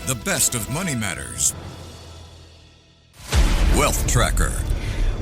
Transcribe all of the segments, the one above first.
The best of money matters. Wealth Tracker.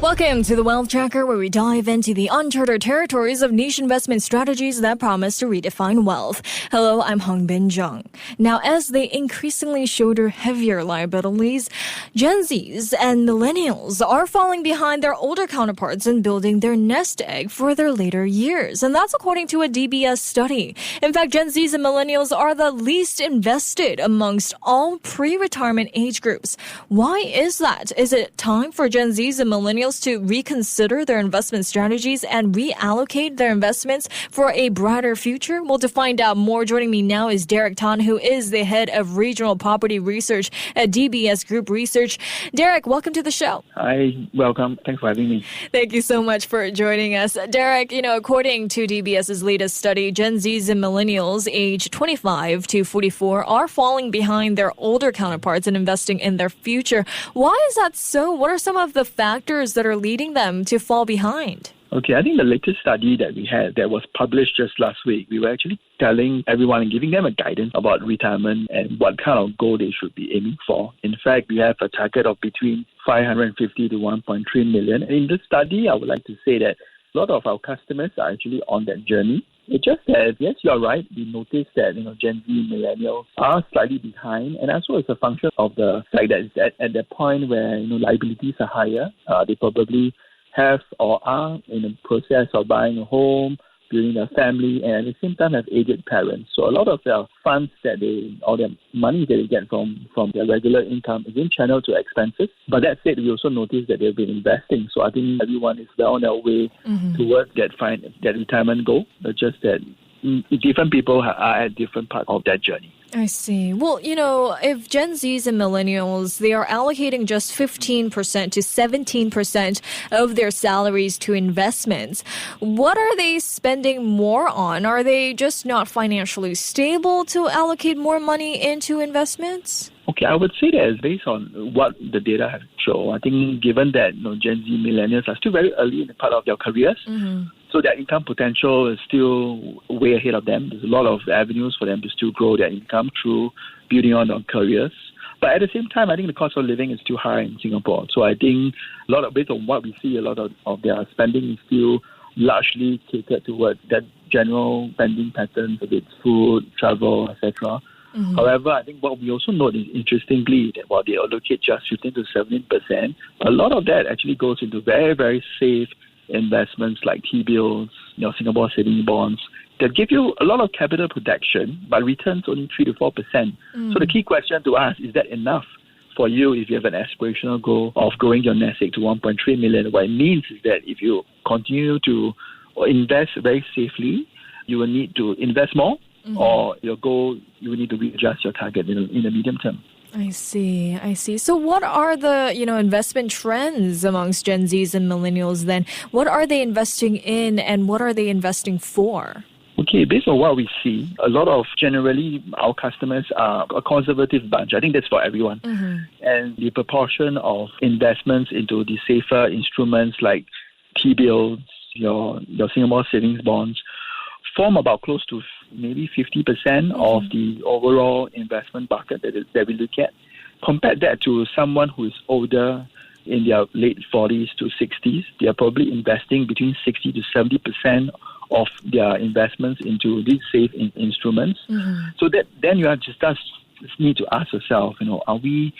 Welcome to the Wealth Tracker, where we dive into the uncharted territories of niche investment strategies that promise to redefine wealth. Hello, I'm Hongbin Jeong. Now, as they increasingly shoulder heavier liabilities, Gen Zs and Millennials are falling behind their older counterparts in building their nest egg for their later years. And that's according to a DBS study. In fact, Gen Zs and Millennials are the least invested amongst all pre-retirement age groups. Why is that? Is it time for Gen Zs and Millennials to reconsider their investment strategies and reallocate their investments for a brighter future? Well, to find out more, joining me now is Derek Tan, who is the head of regional property research at DBS Group Research. Derek, welcome to the show. Hi, welcome. Thanks for having me. Thank you so much for joining us. Derek, according to DBS's latest study, Gen Zs and Millennials aged 25 to 44 are falling behind their older counterparts in investing in their future. Why is that so? What are some of the factors that are leading them to fall behind? Okay, I think the latest study that we had that was published just last week, we were actually telling everyone and giving them a guidance about retirement and what kind of goal they should be aiming for. In fact, we have a target of between 550 to 1.3 million. And in this study, I would like to say that a lot of our customers are actually on that journey. It's just that, yes, you're right. We noticed that, Gen Z millennials are slightly behind. And also it's a function of the fact that it's at the point where, liabilities are higher. They probably have or are in the process of buying a home, building a family, and at the same time have aged parents. So a lot of their funds their money that they get from their regular income is in channeled to expenses. But that said, we also noticed that they've been investing. So I think everyone is well on their way towards that retirement goal. But just that different people are at different parts of that journey. I see. Well, if Gen Zs and Millennials, they are allocating just 15% to 17% of their salaries to investments, what are they spending more on? Are they just not financially stable to allocate more money into investments? Okay, I would say that it's based on what the data has shown. I think given that Gen Z millennials are still very early in the part of their careers, so their income potential is still way ahead of them. There's a lot of avenues for them to still grow their income through building on their careers. But at the same time, I think the cost of living is still high in Singapore. So I think based on what we see, a lot of their spending is still largely catered towards that general spending patterns, a bit food, travel, etc. However, I think what we also note is, interestingly, that while they allocate just 15 to 17%, a lot of that actually goes into very, very safe investments like T-bills, Singapore savings bonds, that give you a lot of capital protection, but returns only 3 to 4%. So the key question to ask, is that enough for you if you have an aspirational goal of growing your nest egg to 1.3 million? What it means is that if you continue to invest very safely, you will need to invest more, or your goal, you will need to readjust your target in the medium term. I see. So what are the, investment trends amongst Gen Zs and Millennials then? What are they investing in and what are they investing for? Okay, based on what we see, a lot of generally our customers are a conservative bunch. I think that's for everyone. And the proportion of investments into the safer instruments like T-bills, your Singapore savings bonds, form about close to maybe 50% of the overall investment bucket that we look at. Compare that to someone who is older, in their late 40s to 60s. They are probably investing between 60 to 70% of their investments into these safe instruments. So that then you just need to ask yourself, are we,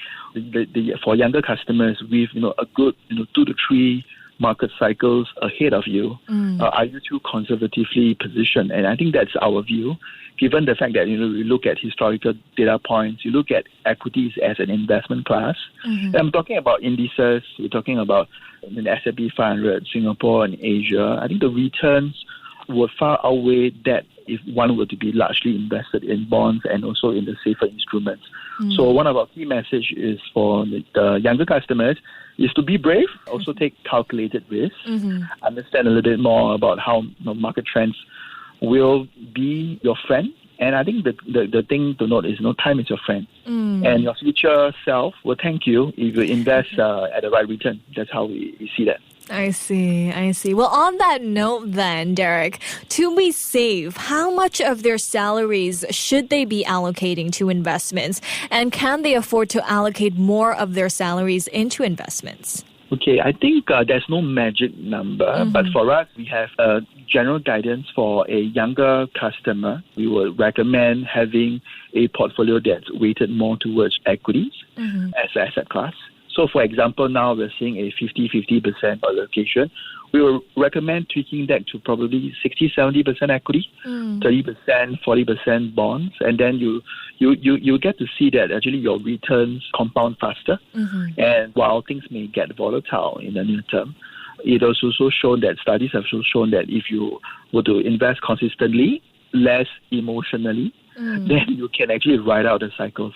for younger customers with a good 2 to 3 market cycles ahead of you, are you too conservatively positioned? And I think that's our view, given the fact that we look at historical data points, you look at equities as an investment class. And I'm talking about indices, we're talking about the S&P 500, Singapore and Asia. I think the returns would far outweigh that if one were to be largely invested in bonds and also in the safer instruments. So one of our key message is for the younger customers is to be brave, also take calculated risks, understand a little bit more about how market trends will be your friend. And I think the thing to note is time is your friend. And your future self will thank you if you invest at the right return. That's how we see that. I see. Well, on that note then, Derek, to be safe, how much of their salaries should they be allocating to investments? And can they afford to allocate more of their salaries into investments? Okay, I think there's no magic number, but for us, we have a general guidance for a younger customer. We would recommend having a portfolio that's weighted more towards equities as an asset class. So, for example, now we're seeing a 50% allocation. We will recommend tweaking that to probably 60-70% equity, 30%, 40% bonds, and then you get to see that actually your returns compound faster. And while things may get volatile in the near term, it has also shown that studies have shown that if you were to invest consistently, less emotionally, then you can actually ride out the cycles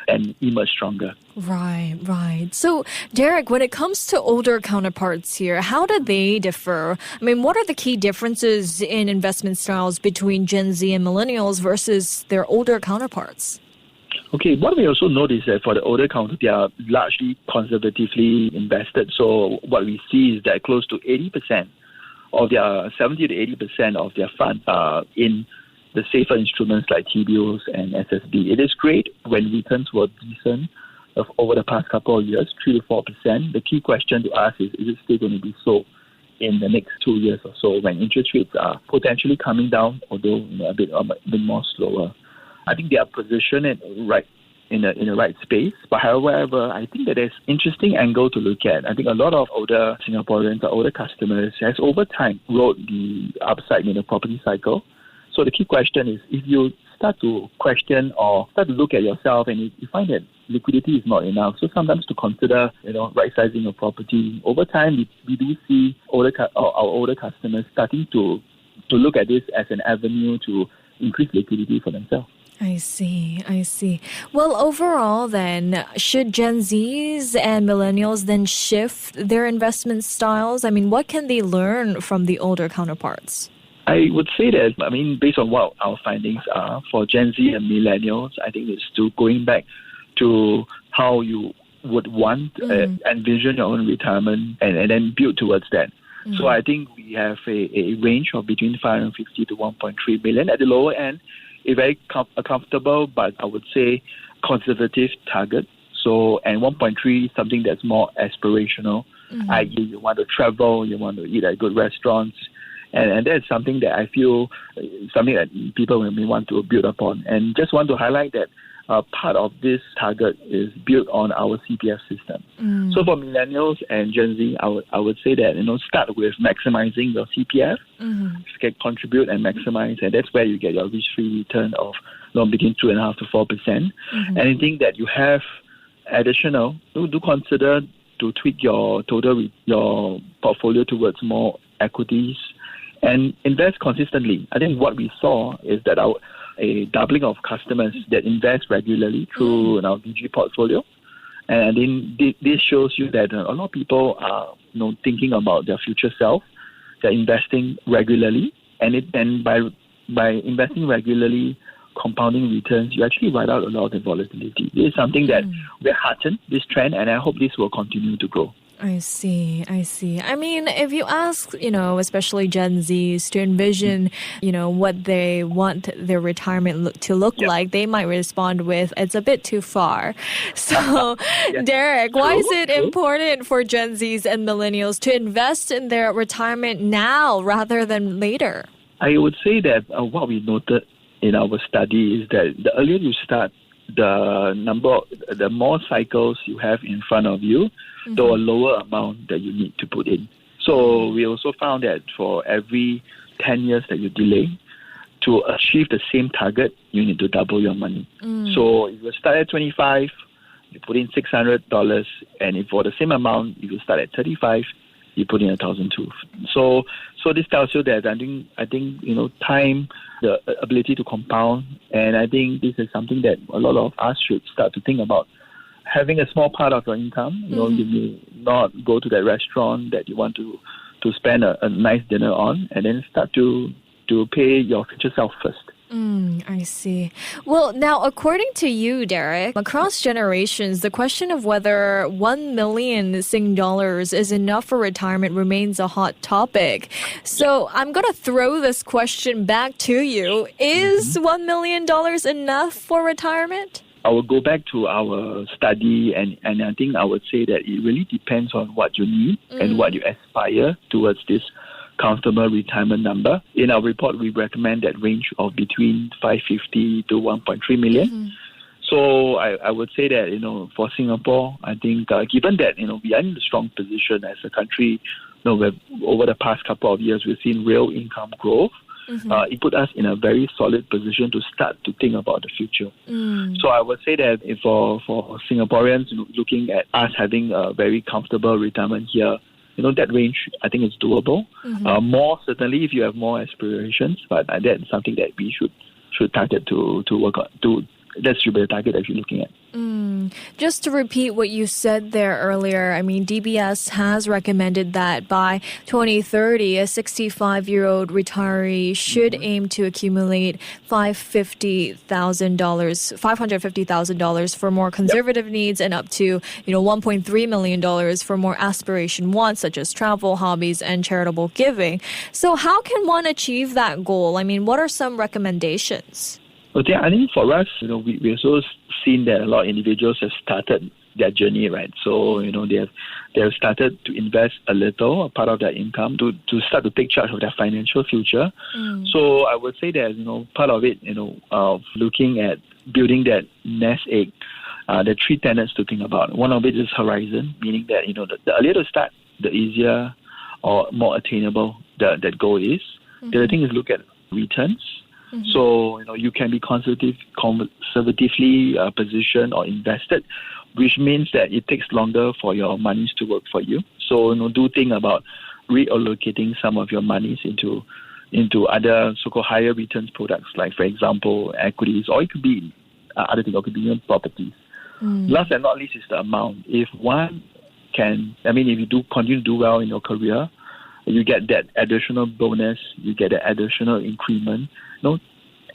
and emerge stronger. Right. So, Derek, when it comes to older counterparts here, how do they differ? I mean, what are the key differences in investment styles between Gen Z and millennials versus their older counterparts? Okay, what we also notice that for the older counterparts, they are largely conservatively invested. So what we see is that close to 80% of their 70 to 80% of their funds are in the safer instruments like T-bills and SSB. It is great when returns were decent over the past couple of years, 3 to 4%. The key question to ask is it still going to be so in the next 2 years or so when interest rates are potentially coming down, although a bit more slower? I think they are positioned right in the right space. But however, I think that there's interesting angle to look at. I think a lot of older Singaporeans or older customers has over time rode the upside in the property cycle. So the key question is, if you start to question or start to look at yourself and you find that liquidity is not enough, so sometimes to consider, right-sizing your property. Over time, we do see our older customers starting to look at this as an avenue to increase liquidity for themselves. I see. Well, overall then, should Gen Zs and millennials then shift their investment styles? I mean, what can they learn from the older counterparts? I would say that, based on what our findings are for Gen Z and millennials, I think it's still going back to how you would want, envision your own retirement and then build towards that. So I think we have a range of between 550 to 1.3 million at the lower end, a very comfortable, but I would say conservative target. So, and 1.3, something that's more aspirational, i.e. you want to travel, you want to eat at good restaurants, and that's something that I feel something that people may want to build upon. And just want to highlight that part of this target is built on our CPF system. So for millennials and Gen Z, I would say that, start with maximizing your CPF, can contribute and maximize, and that's where you get your risk-free return of between 2.5% to 4%. Anything that you have additional, do consider to tweak your portfolio towards more equities and invest consistently. I think what we saw is that a doubling of customers that invest regularly through our DG portfolio. And then this shows you that a lot of people are thinking about their future self. They're investing regularly. And by investing regularly, compounding returns, you actually ride out a lot of the volatility. This is something that we're heartened, this trend, and I hope this will continue to grow. I see. I mean, if you ask, especially Gen Zs to envision, what they want their retirement to look like, they might respond with, it's a bit too far. So, Derek, why is it important for Gen Zs and millennials to invest in their retirement now rather than later? I would say that what we noted in our study is that the earlier you start, the more cycles you have in front of you, the lower amount that you need to put in. So we also found that for every 10 years that you delay, to achieve the same target, you need to double your money. So if you start at 25, you put in $600, and if for the same amount, if you start at 35, you put in 1,002. So this tells you that I think time, the ability to compound, and I think this is something that a lot of us should start to think about. Having a small part of your income, you may not go to that restaurant that you want to spend a nice dinner on, and then start to pay your future self first. I see. Well, now, according to you, Derek, across generations, the question of whether 1 million Sing dollars is enough for retirement remains a hot topic. So I'm going to throw this question back to you. Is $1 million enough for retirement? I will go back to our study and I think I would say that it really depends on what you need and what you aspire towards this comfortable retirement number. In our report, we recommend that range of between 550 to 1.3 million. So I would say that, for Singapore, I think given that, we are in a strong position as a country, where over the past couple of years, we've seen real income growth. It put us in a very solid position to start to think about the future. So I would say that for Singaporeans looking at us having a very comfortable retirement here, that range, I think is doable. More certainly if you have more aspirations, but that's something that we should target to work on. That should be the target that you're looking at. Just to repeat what you said there earlier, I mean, DBS has recommended that by 2030, a 65-year-old retiree should aim to accumulate $550,000 for more conservative needs and up to, $1.3 million for more aspiration wants, such as travel, hobbies, and charitable giving. So how can one achieve that goal? I mean, what are some recommendations? Okay, I think for us, we also seen that a lot of individuals have started their journey, right? So, they have started to invest a little, a part of their income, to start to take charge of their financial future. So I would say that, part of it, of looking at building that nest egg, the three tenets to think about. One of it is horizon, meaning that, the earlier to start, the easier or more attainable that goal is. The other thing is look at returns. So, you can be conservatively positioned or invested, which means that it takes longer for your monies to work for you. So, do think about reallocating some of your monies into other so-called higher returns products, like, for example, equities, or it could be other things, or it could be even properties. Last and not least is the amount. If one can, if you do continue to do well in your career, you get that additional bonus, you get that additional increment.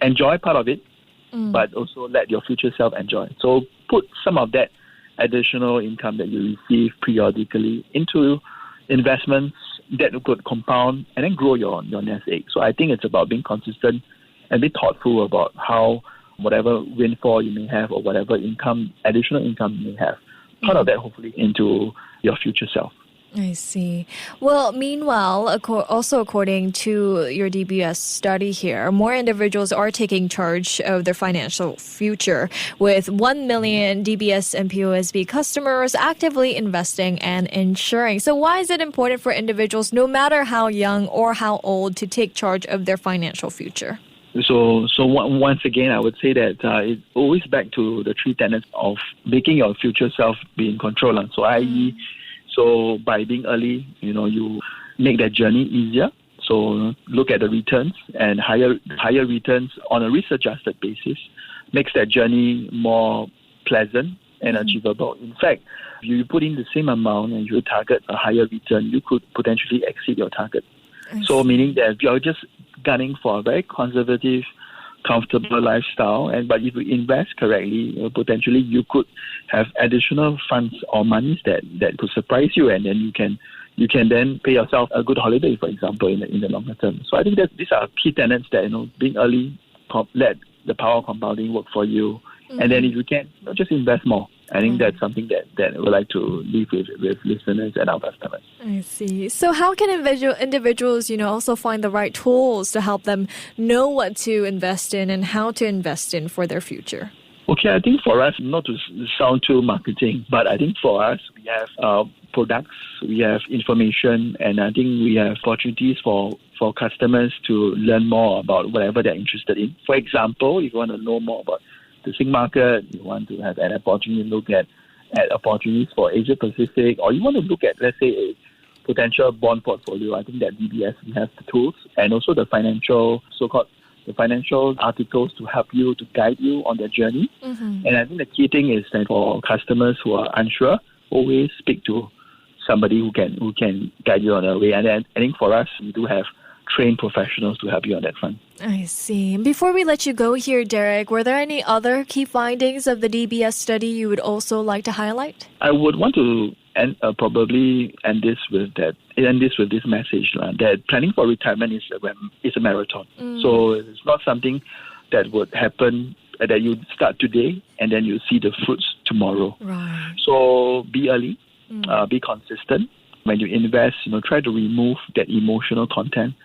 Enjoy part of it, but also let your future self enjoy. So put some of that additional income that you receive periodically into investments that could compound and then grow your nest egg. So I think it's about being consistent and be thoughtful about how whatever windfall you may have or whatever additional income you may have, part of that hopefully into your future self. I see. Well, meanwhile, also according to your DBS study here, more individuals are taking charge of their financial future, with 1 million DBS and POSB customers actively investing and insuring. So why is it important for individuals, no matter how young or how old, to take charge of their financial future? So once again, I would say that it's always back to the three tenets of making your future self be in control. So i.e., so by being early, you make that journey easier. So look at the returns, and higher returns on a risk-adjusted basis makes that journey more pleasant and achievable. In fact, if you put in the same amount and you target a higher return, you could potentially exceed your target. So meaning that if you're just gunning for a very conservative, comfortable lifestyle, but if you invest correctly, potentially you could have additional funds or monies that could surprise you, and then you can then pay yourself a good holiday, for example, in the longer term. So I think that these are key tenets that being early, let the power of compounding work for you, and then if you can, just invest more. I think that's something that we like to leave with listeners and our customers. I see. So how can individuals, also find the right tools to help them know what to invest in and how to invest in for their future? Okay, I think for us, not to sound too marketing, but I think for us, we have products, we have information, and I think we have opportunities for customers to learn more about whatever they're interested in. For example, if you want to know more about the Sing market, you want to have an opportunity to look at opportunities for Asia Pacific, or you want to look at, let's say, a potential bond portfolio. I think that DBS has the tools and also the financial articles to help you, to guide you on that journey. And I think the key thing is that for customers who are unsure, always speak to somebody who can guide you on the way. And then I think for us, we do have trained professionals to help you on that front. I see. Before we let you go here, Derek, were there any other key findings of the DBS study you would also like to highlight? I would want to probably end this with this message that planning for retirement is a marathon. So it's not something that would happen that you start today and then you see the fruits tomorrow. Right. So be early, be consistent. When you invest, try to remove that emotional content,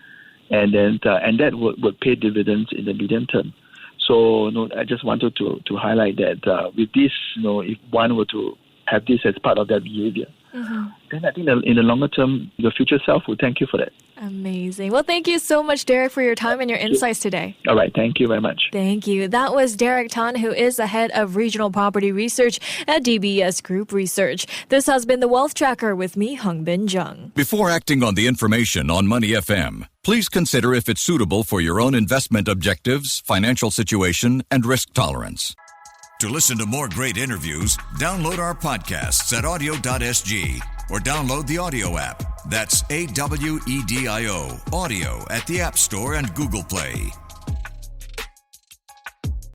and then and that would pay dividends in the medium term. So I just wanted to highlight that with this, if one were to have this as part of their behavior, then I think that in the longer term, your future self will thank you for that. Amazing. Well, thank you so much, Derek, for your time and your insights today. All right. Thank you very much. Thank you. That was Derek Tan, who is the head of regional property research at DBS Group Research. This has been the Wealth Tracker with me, Hongbin Jeong. Before acting on the information on Money FM, please consider if it's suitable for your own investment objectives, financial situation, and risk tolerance. To listen to more great interviews, download our podcasts at audio.sg or download the audio app. That's AWEDIO, audio at the App Store and Google Play.